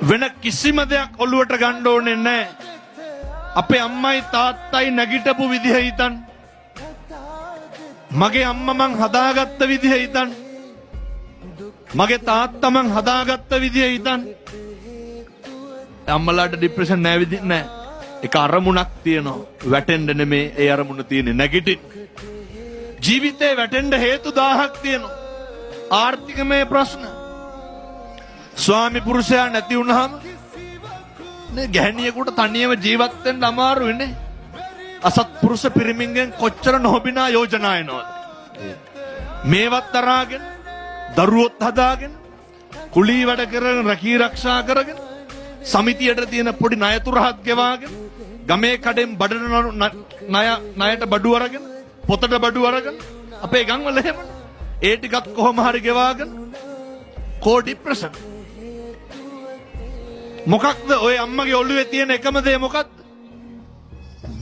වෙන කිසිම දෙයක් ඔළුවට ගන්න ඕනේ නැහැ. අපේ අම්මයි තාත්තයි නැගිටපු විදිහ හිතන්න. මගේ අම්මා මං හදාගත්ත විදිහ හිතන්න. මගේ තාත්තා මං හදාගත්ත විදිහ හිතන්න. අම්මලාට ડિප්‍රෙෂන් නැහැ. ඒක අරමුණක් තියෙනවා. වැටෙන්න නෙමේ ඒ අරමුණ තියෙන්නේ නැගිටින්න. ජීවිතේ වැටෙන්න හේතු 1000ක් තියෙනවා. ආර්ථිකමය ප්‍රශ්න. ස්වාමි පුරුෂයා නැති වුණාම නේ ගැහණියෙකුට තනියම ජීවත් වෙන්න අමාරුයි නේ. අසත්පුරුෂ පිරිමින්ගෙන් කොච්චර නොබිනා යෝජනා එනවද? මේවත් තරහාගෙන දරුවොත් හදාගෙන කුලී වැඩ කරගෙන රැකී ආරක්ෂා කරගෙන සමිතියට තියෙන පොඩි ණය තුරහක් ගෙවාගෙන ගමේ කඩෙන් බඩන ණයට බඩු අරගෙන පොතට බඩු අරගෙන අපේ ගම්වල එහෙම ඒ ටිකත් කොහොම හරි ගෙවාගෙන කෝ ડિප්‍රෙෂන්. මොකක්ද ඔය අම්මගේ ඔළුවේ තියෙන එකම දේ මොකක්ද?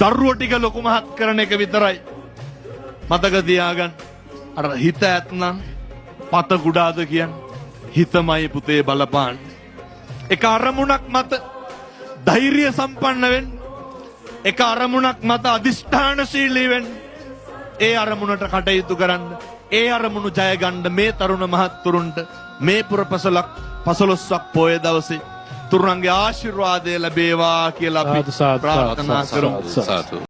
දරුවෝ ටික ලොකු මහත් කරන එක විතරයි. මතක තියාගන්න. අර හිත ඇත්නම් පත කුඩාද කියන්නේ. හිතමයි පුතේ බලපාන්න. එක අරමුණක් මත ධෛර්ය සම්පන්න වෙන්න. එක අරමුණක් මත අදිෂ්ඨානශීලී වෙන්න. ඒ අරමුණට කටයුතු කරන්න. ඒ අරමුණු ජය ගන්න මේ තරුණ මහත්තුරුන්ට මේ පුරපසලක් 15ක් පොය දවසේ තුරුන්ගේ ආශිර්වාදය ලැබේවා කියලා අපි ප්‍රාර්ථනා කරමු.